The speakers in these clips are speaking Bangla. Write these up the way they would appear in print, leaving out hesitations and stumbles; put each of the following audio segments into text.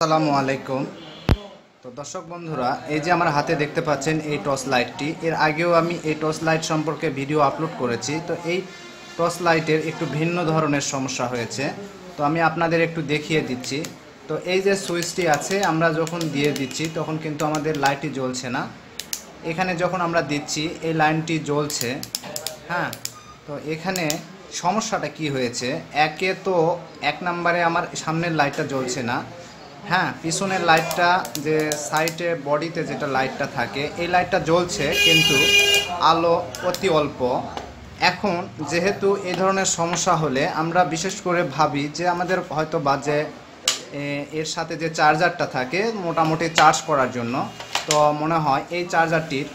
আসসালামু আলাইকুম। তো দর্শক বন্ধুরা, এই যে আমার হাতে দেখতে পাচ্ছেন এই টর্চ লাইটটি, এর আগেও আমি এই টর্চ লাইট সম্পর্কে ভিডিও আপলোড করেছি। তো এই টর্চ লাইটের একটু ভিন্ন ধরনের সমস্যা হয়েছে, তো আমি আপনাদের একটু দেখিয়ে দিচ্ছি। তো এই যে সুইচটি আছে, আমরা যখন দিয়ে দিচ্ছি তখন কিন্তু আমাদের লাইটটি জ্বলছে না। এখানে যখন আমরা দিচ্ছি এই লাইনটি জ্বলছে। হ্যাঁ, তো এখানে সমস্যাটা কি হয়েছে, একে তো এক নম্বরে আমার সামনের লাইটটা জ্বলছে না। হ্যাঁ, পিছনের লাইটটা যে সাইডে বডিতে যেটা লাইটটা থাকে এই লাইটটা জ্বলছে, কিন্তু আলো অতি অল্প। এখন যেহেতু এই ধরনের সমস্যা হলে আমরা বিশেষ করে ভাবি যে আমাদের হয়তো বাজে এর সাথে যে চার্জারটা থাকে মোটামুটি চার্জ করার জন্য, তো মনে হয় এই চার্জারটির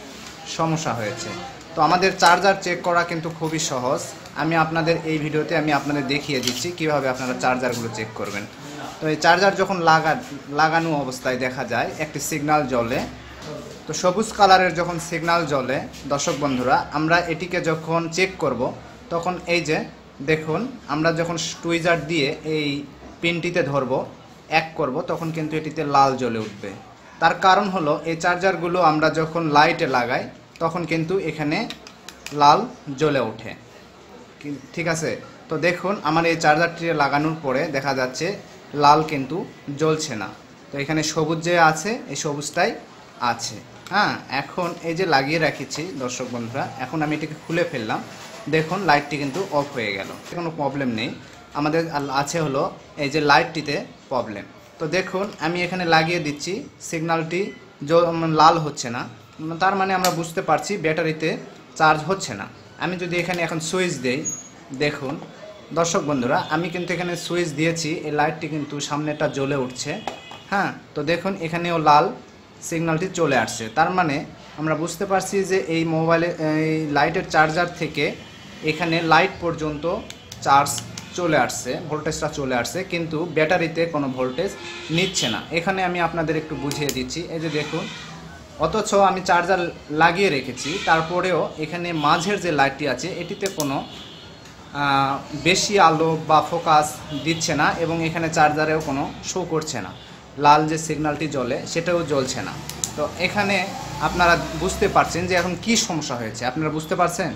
সমস্যা হয়েছে। তো আমাদের চার্জার চেক করা কিন্তু খুবই সহজ। আমি আপনাদের এই ভিডিওতে আপনাদের দেখিয়ে দিচ্ছি কিভাবে আপনারা চার্জারগুলো চেক করবেন। তো এই চার্জার যখন লাগানো অবস্থায় দেখা যায় একটি সিগন্যাল জ্বলে। তো সবুজ কালারের যখন সিগন্যাল জ্বলে দর্শক বন্ধুরা, আমরা এটিকে যখন চেক করব তখন এই যে দেখুন, আমরা যখন টুইজার দিয়ে এই পিনটিতে ধরব, এক করব, তখন কিন্তু এটিতে লাল জ্বলে উঠবে। তার কারণ হলো এই চার্জারগুলো আমরা যখন লাইটে লাগাই তখন কিন্তু এখানে লাল জ্বলে ওঠে। ঠিক আছে, তো দেখুন আমার এই চার্জারটি লাগানোর পরে দেখা যাচ্ছে লাল কিন্তু জ্বলছে না। তো এখানে সবুজ যে আছে এই সবুজটাই আছে। হ্যাঁ, এখন এই যে লাগিয়ে রাখিছি দর্শক বন্ধুরা, এখন আমি এটিকে খুলে ফেললাম, দেখুন লাইটটি কিন্তু অফ হয়ে গেল। কোনো প্রবলেম নেই, আমাদের আছে হলো এই যে লাইটটিতে প্রবলেম। তো দেখুন আমি এখানে লাগিয়ে দিচ্ছি, সিগন্যালটি লাল হচ্ছে না, তার মানে আমরা বুঝতে পারছি ব্যাটারিতে চার্জ হচ্ছে না। আমি যদি এখানে এখন সুইচ দেই, দেখুন দর্শক বন্ধুরা, আমি কিন্তু এখানে সুইচ দিয়েছি, এই লাইটটি কিন্তু সামনেটা জ্বলে উঠছে। হ্যাঁ, তো দেখুন এখানেও লাল সিগন্যালটি চলে আসছে, তার মানে আমরা বুঝতে পারছি যে এই মোবাইলে এই লাইটের চার্জার থেকে এখানে লাইট পর্যন্ত চার্জ চলে আসছে, ভোল্টেজটা চলে আসছে, কিন্তু ব্যাটারিতে কোনো ভোল্টেজ নিচ্ছে না। এখানে আমি আপনাদের একটু বুঝিয়ে দিচ্ছি। এই যে দেখুন, অথচ আমি চার্জার লাগিয়ে রেখেছি, তারপরেও এখানে মাঝের যে লাইটটি আছে এটিতে কোনো বেশি আলো বা ফোকাস দিচ্ছে না, এবং এখানে চার্জারেও কোনো শো করছে না, লাল যে সিগন্যালটি জ্বলে সেটাও জ্বলছে না। তো এখানে আপনারা বুঝতে পারছেন যে এখন কি সমস্যা হয়েছে, আপনারা বুঝতে পারছেন?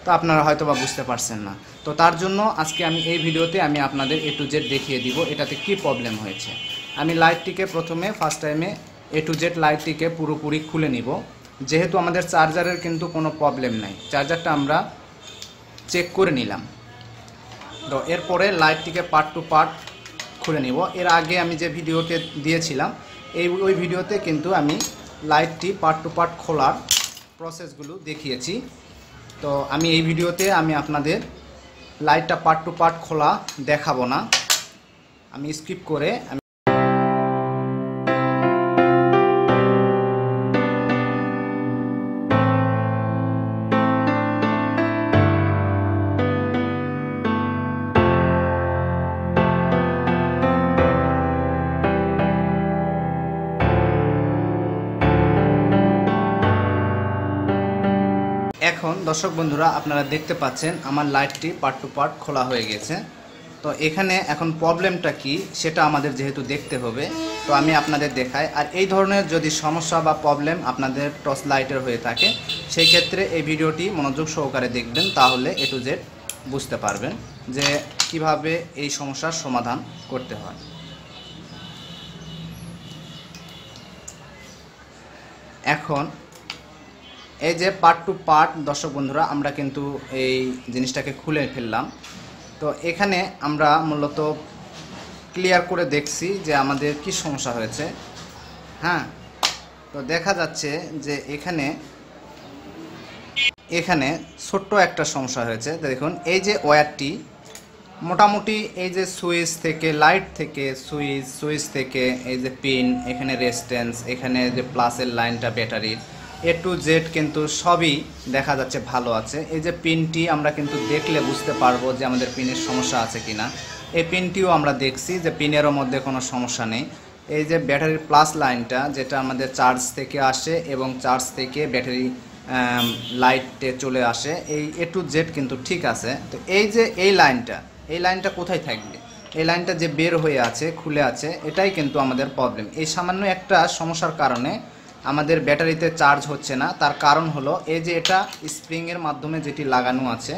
তো আপনারা হয়তো বা বুঝতে পারছেন না। তো তার জন্য আজকে আমি এই ভিডিওতে আপনাদের A to Z দেখিয়ে দিব এটাতে কি প্রবলেম হয়েছে। আমি লাইটটিকে প্রথমে ফার্স্ট টাইমে A to Z লাইটটিকে পুরোপুরি খুলে নিব, যেহেতু আমাদের চার্জারের কিন্তু কোনো প্রবলেম নাই, চার্জারটা আমরা চেক করে নিলাম। তো এরপরে লাইটটিকে পার্ট টু পার্ট খুলে নিব। এর আগে আমি যে ভিডিওতে দিয়েছিলাম ওই ভিডিওতে কিন্তু আমি লাইটটি পার্ট টু পার্ট খোলার প্রসেসগুলো দেখিয়েছি। তো আমি এই ভিডিওতে আপনাদের লাইটটা পার্ট টু পার্ট খোলা দেখাবো না, আমি স্কিপ করে এখন দর্শক বন্ধুরা, আপনারা দেখতে পাচ্ছেন আমার লাইটটি পার্ট টু পার্ট খোলা হয়ে গেছে। তো এখানে এখন প্রবলেমটা কি সেটা আমাদের যেহেতু দেখতে হবে, তো আমি আপনাদের দেখাই। আর এই ধরনের যদি সমস্যা বা প্রবলেম আপনাদের টর্চ লাইটের হয়ে থাকে, সেই ক্ষেত্রে এই ভিডিওটি মনোযোগ সহকারে দেখবেন, তাহলে A to Z বুঝতে পারবেন যে কিভাবে এই সমস্যার সমাধান করতে হয়। এখন এই যে পার্ট টু পার্ট দর্শক বন্ধুরা, আমরা কিন্তু এই জিনিসটাকে খুলে ফেললাম। তো এখানে আমরা মূলত ক্লিয়ার করে দেখছি যে আমাদের কি সমস্যা হয়েছে। হ্যাঁ, তো দেখা যাচ্ছে যে এখানে ছোট্ট একটা সমস্যা হয়েছে। দেখুন এই যে ওয়্যারটি মোটামুটি এই যে সুইচ থেকে লাইট থেকে সুইচ থেকে এই যে পিন, এখানে রেজিস্ট্যান্স, এখানে যে প্লাসের লাইনটা ব্যাটারির A to Z কিন্তু সবই দেখা যাচ্ছে ভালো আছে। এই যে পিনটি আমরা কিন্তু দেখলে বুঝতে পারবো যে আমাদের পিনের সমস্যা আছে কিনা। এই পিনটিও আমরা দেখছি যে পিনেরও মধ্যে কোনো সমস্যা নেই। এই যে ব্যাটারির প্লাস লাইনটা যেটা আমাদের চার্জ থেকে আসে এবং চার্জ থেকে ব্যাটারি লাইটে চলে আসে, এই A to Z কিন্তু ঠিক আছে। তো এই যে এই লাইনটা কোথায় থাকবে? এই লাইনটা যে বের হয়ে আছে, খুলে আছে, এটাই কিন্তু আমাদের প্রবলেম। এই সামান্য একটা সমস্যার কারণে আমাদের ব্যাটারিতে চার্জ হচ্ছে না। তার কারণ হলো এই যে এটা স্প্রিংয়ের মাধ্যমে যেটি লাগানো আছে,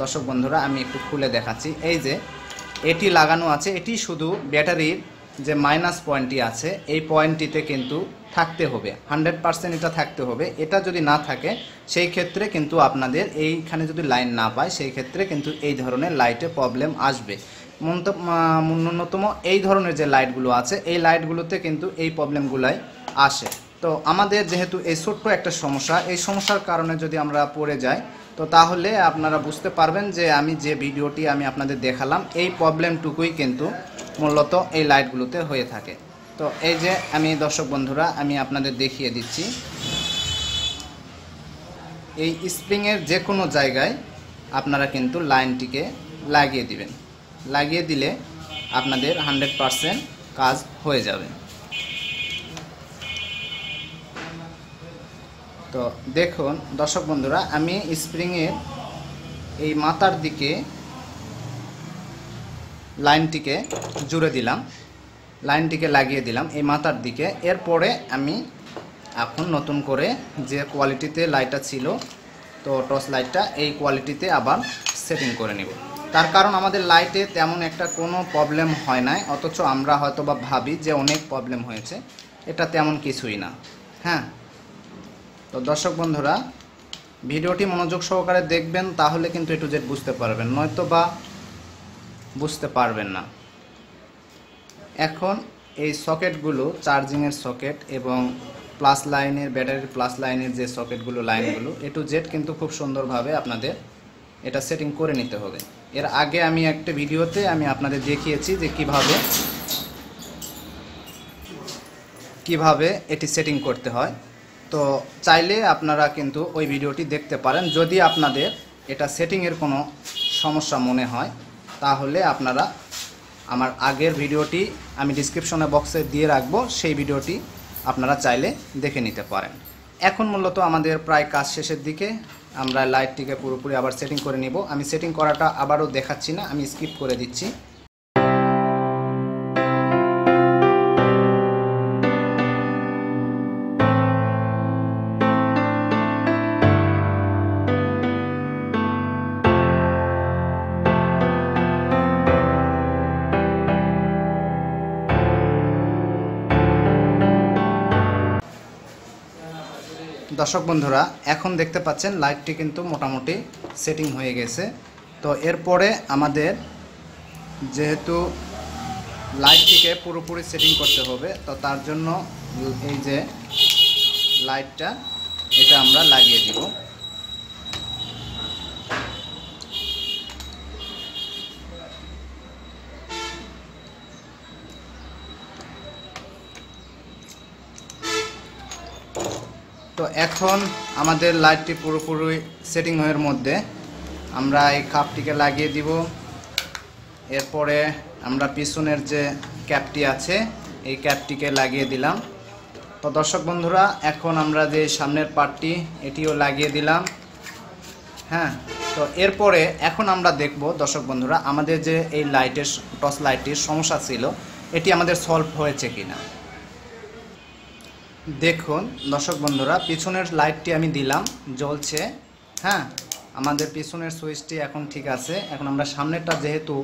দর্শক বন্ধুরা আমি একটু খুলে দেখাচ্ছি। এই যে এটি লাগানো আছে, এটি শুধু ব্যাটারির যে মাইনাস পয়েন্টটি আছে এই পয়েন্টটিতে কিন্তু থাকতে হবে, 100% এটা থাকতে হবে। এটা যদি না থাকে সেই ক্ষেত্রে কিন্তু আপনাদের এইখানে যদি লাইন না পায় সেই ক্ষেত্রে কিন্তু এই ধরনের লাইটে প্রবলেম আসবে। ন্যূনতম এই ধরনের যে লাইটগুলো আছে এই লাইটগুলোতে কিন্তু এই প্রবলেমগুলাই আসে। তো আমাদের যেহেতু এই ছোট্ট একটা সমস্যা, এই সমস্যার কারণে যদি আমরা পড়ে যাই তো তাহলে আপনারা বুঝতে পারবেন যে আমি যে ভিডিওটি আমি আপনাদের দেখালাম এই প্রবলেমটুকুই কিন্তু মূলত এই লাইটগুলোতে হয়ে থাকে। তো এই যে আমি দর্শক বন্ধুরা আমি আপনাদের দেখিয়ে দিচ্ছি, এই স্প্রিংয়ের যে কোনো জায়গায় আপনারা কিন্তু লাইনটিকে লাগিয়ে দিবেন। লাগিয়ে দিলে আপনাদের 100% কাজ হয়ে যাবে। তো দেখুন দর্শক বন্ধুরা আমি স্প্রিংয়ের এই মাথার দিকে লাইনটিকে জুড়ে দিলাম, লাইনটিকে লাগিয়ে দিলাম এই মাথার দিকে। এরপরে আমি এখন নতুন করে যে কোয়ালিটিতে লাইটটা ছিল তো টর্চ লাইটটা এই কোয়ালিটিতে আবার সেটিং করে নেব। তার কারণ আমাদের লাইটে তেমন একটা কোনো প্রবলেম হয় নাই, অথচ আমরা হয়তো বা ভাবি যে অনেক প্রবলেম হয়েছে, এটা তেমন কিছুই না। হ্যাঁ, তো দর্শক বন্ধুরা ভিডিওটি মনোযোগ সহকারে দেখবেন, তাহলে কিন্তু A to Z বুঝতে পারবেন, নয়তো বা বুঝতে পারবেন না। এখন এই সকেটগুলো চার্জিংয়ের সকেট এবং প্লাস লাইনের ব্যাটারির প্লাস লাইনের যে সকেটগুলো লাইনগুলো A to Z কিন্তু খুব সুন্দরভাবে আপনাদের এটা সেটিং করে নিতে হবে। এর আগে আমি একটা ভিডিওতে আমি আপনাদের দেখিয়েছি যে কিভাবে এটি সেটিং করতে হয়। তো চাইলে আপনারা কিন্তু ওই ভিডিওটি দেখতে পারেন। যদি আপনাদের এটা সেটিংয়ের কোনো সমস্যা মনে হয় তাহলে আপনারা আমার আগের ভিডিওটি আমি ডিসক্রিপশনে বক্সে দিয়ে রাখবো, সেই ভিডিওটি আপনারা চাইলে দেখে নিতে পারেন। এখন মূলত আমাদের প্রায় কাজ শেষের দিকে, আমরা লাইটটিকে পুরোপুরি আবার সেটিং করে নিব। আমি সেটিং করাটা আবারও দেখাচ্ছি না, আমি স্কিপ করে দিচ্ছি। দর্শক বন্ধুরা এখন দেখতে পাচ্ছেন লাইটটি কিন্তু মোটামুটি সেটিং হয়ে গেছে। তো এরপরে আমাদের যেহেতু লাইটটিকে পুরোপুরি সেটিং করতে হবে, তো তার জন্য এই যে লাইটটা এটা আমরা লাগিয়ে দিব। তো এখন আমাদের লাইটটি পুরোপুরি সেটিং হওয়ার মধ্যে আমরা এই কাপটিকে লাগিয়ে দিব। এরপরে আমরা পিছনের যে ক্যাপটি আছে এই ক্যাপটিকে লাগিয়ে দিলাম। তো দর্শক বন্ধুরা এখন আমরা যে সামনের পার্টটি এটিও লাগিয়ে দিলাম। হ্যাঁ, তো এরপরে এখন আমরা দেখব দর্শক বন্ধুরা আমাদের যে এই লাইটের টর্চ লাইটটির সমস্যা ছিল এটি আমাদের সলভ হয়েছে কিনা। দেখুন দর্শক বন্ধুরা পিছনের লাইটটি আমি দিলাম, জ্বলছে। হ্যাঁ, আমাদের পিছনের সুইচটি এখন ঠিক আছে। এখন আমরা সামনেরটা যেহেতু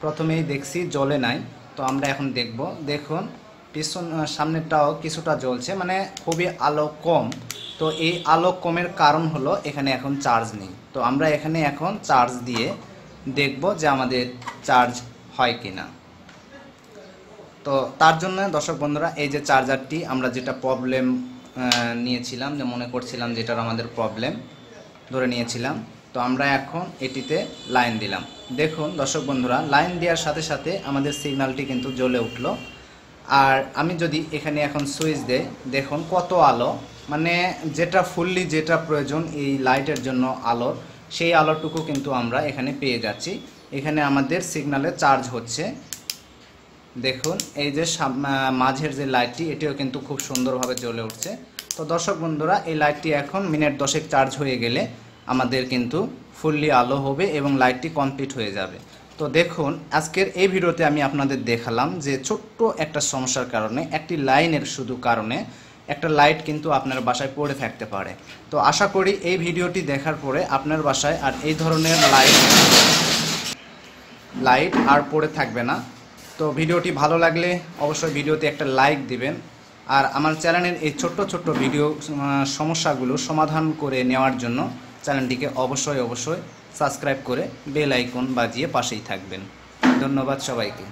প্রথমেই দেখছি জ্বলে নাই, তো আমরা এখন দেখব। দেখুন সামনেরটাও কিছুটা জ্বলছে, মানে খুবই আলো কম। তো এই আলো কমের কারণ হলো এখানে এখন চার্জ নেই। তো আমরা এখানে এখন চার্জ দিয়ে দেখব যে আমাদের চার্জ হয় কিনা। তো তার জন্য দর্শক বন্ধুরা এই যে চার্জারটি আমরা যেটা প্রবলেম নিয়েছিলাম, যে মনে করছিলাম যেটার আমাদের প্রবলেম ধরে নিয়েছিলাম, তো আমরা এখন এটিতে লাইন দিলাম। দেখুন দর্শক বন্ধুরা লাইন দেওয়ার সাথে সাথে আমাদের সিগন্যালটি কিন্তু জ্বলে উঠলো। আর আমি যদি এখানে এখন সুইচ দেই, দেখুন কত আলো, মানে যেটা ফুললি যেটা প্রয়োজন এই লাইটের জন্য আলোর, সেই আলোটুকু কিন্তু আমরা এখানে পেয়ে যাচ্ছি। এখানে আমাদের সিগন্যালে চার্জ হচ্ছে। দেখুন এই যে মাঝের যে লাইটটি এটিও কিন্তু খুব সুন্দরভাবে জ্বলে উঠছে। তো দর্শক বন্ধুরা এই লাইটটি এখন মিনিট 10 চার্জ হয়ে গেলে আমাদের কিন্তু ফুললি আলো হবে এবং লাইটটি কমপ্লিট হয়ে যাবে। তো দেখুন আজকের এই ভিডিওতে আমি আপনাদের দেখালাম যে ছোট্ট একটা সমস্যার কারণে একটি লাইনের শুধু কারণে একটা লাইট কিন্তু আপনার বাসায় পড়ে থাকতে পারে। তো আশা করি এই ভিডিওটি দেখার পরে আপনার বাসায় আর এই ধরনের লাইট আর পড়ে থাকবে না। তো ভিডিওটি ভালো লাগলে অবশ্যই ভিডিওতে একটা লাইক দিবেন, আর আমার চ্যানেলের এই ছোট্ট ছোট্ট ভিডিও সমস্যাগুলো সমাধান করে নেওয়ার জন্য চ্যানেলটিকে অবশ্যই সাবস্ক্রাইব করে বেল আইকন বাজিয়ে পাশেই থাকবেন। ধন্যবাদ সবাইকে।